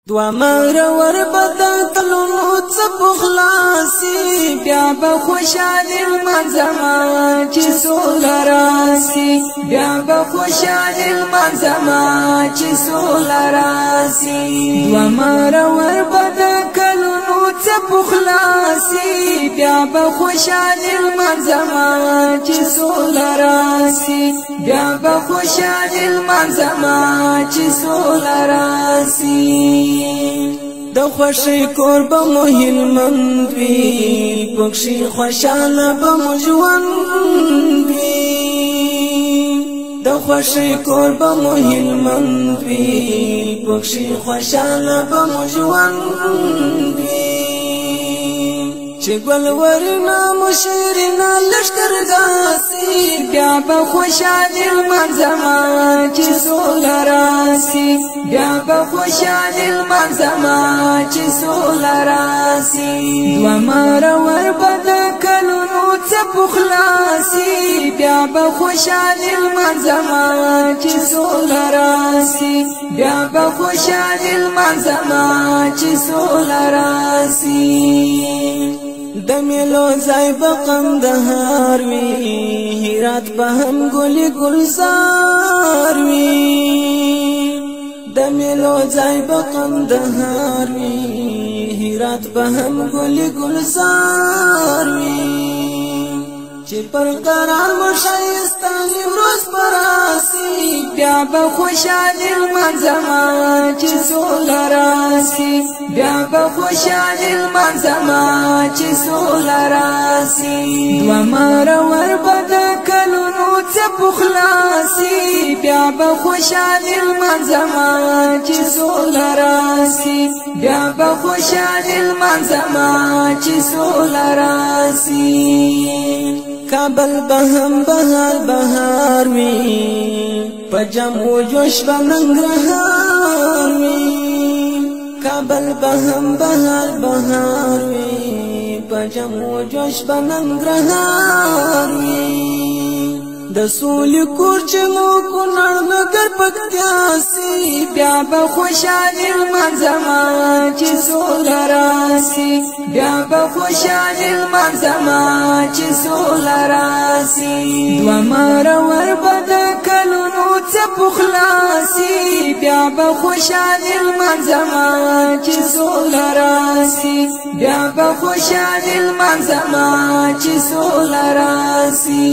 دوا مرور بدا کلونو څپ خلاصي بیا به خوشاله منځما چې سولراسي بیا به خوشاله منځما چې سولراسي دوا مرور بدا کلونو څپ خلاصي بیا به خوشاله منځما چې سولراسي بیا به خوشاله منځما چې سولراسي د خوشی کور به مو هلمند وي پکښې خوشاله به مو ژوند وي د خوشی کور به مو هلمند وي پکښې خوشاله به مو ژوند وي چې ګل ورنا مشرنا لشکر داسي بیا به خوشاله منځما چې سولراسي بیا به خوشاله منځما چې سولراسي دوا مرور بدا کلونو څپ خلاصي بیا به خوشاله منځما چې سولراسي بیا به خوشاله منځما چې سولراسي د میلو ځای به قندهار وي هرات به هم ګلي ګلزار وي د میلو ځای به قندهار وي هرات به هم ګلي ګلزار وي چې پر قرار مشایستان روز براسي بیا به خوشاله منځما چې سولراسي بیا به خوشاله منځما چې سولراسي دوا مرور بدا کلونو څپ خلاصي بیا به خوشاله منځما چې سولراسي بیا به خوشاله منځما چې سولراسي کابل بهم بهار بهار وي پجم و جوش بننګرهار وي کابل بهم بهار بهار وي پجم و جوش بننګرهار وي د سولې کور چې مو کونړ نګر پکتیاسي بیا به خوشاله منځما چې سولراسي بیا به خوشاله منځما چې سولراسي دوا مرور بدا کلونو څپ خلاصي بیا به خوشاله منځما چې سولراسي بیا به خوشاله منځما چې سولراسي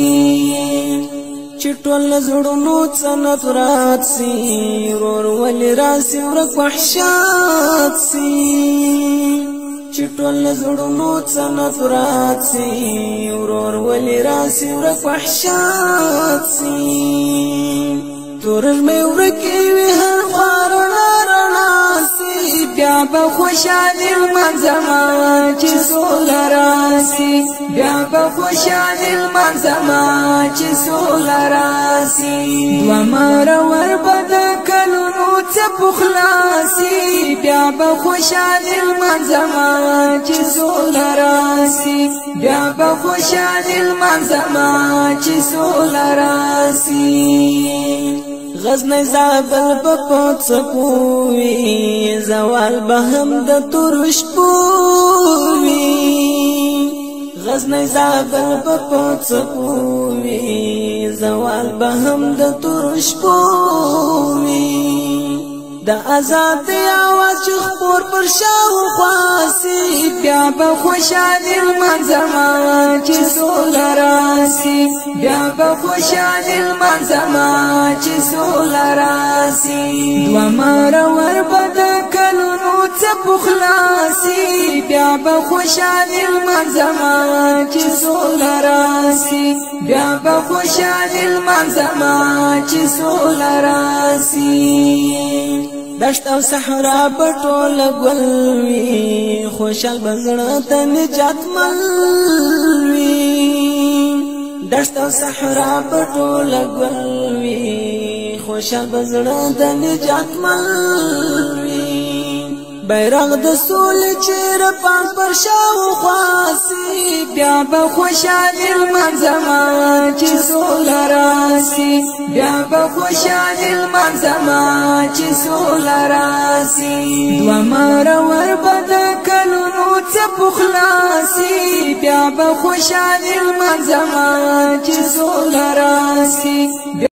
چټول زړونو څنفرات سي رور ول راسي ورک وحشات سي چټول زړونو څنفرات سي رور ول راسي ورک وحشات سي تورج مې ورکې وي هر خارنا رڼا سي بیا به خوشاله منځما چې سولراسي بیا به خوشاله منځما چې سولراسي دوا مرور بدا کلونو څپ خلاصي بیا به خوشاله منځما چې سولراسي بیا به خوشاله منځما چې سولراسي غزنی زابل بپوت سپووی زوال بهم د ترش پووی غزنی زابل بپوت سپووی زوال بهم د ترش پووی د آزاد آواز چې خپور پر شاو خاصي بیا به خوشاله منځما چې سولراسي بیا به خوشاله منځما چې سولراسي دوا مرور بدا کلونو څپ خلاصي بیا به خوشاله منځما چې سولراسي بیا به خوشاله منځما چې سولراسي دشت او صحرا پټول ګل وی خوشال بزړه ته نجات مل وی دشت او صحرا پټول ګل وی خوشال بزړه ته نجات مل وی بیرغ د سولې چې رپان پر شاوخوا سي بیا به خوشحالي لمانځمه چې سوله راسي بیا به خوشحالي لمانځمه چې سوله راسي دوه مره وربه د کلونو څپو خلاصي بیا به خوشحالي لمانځمه چې سوله راسي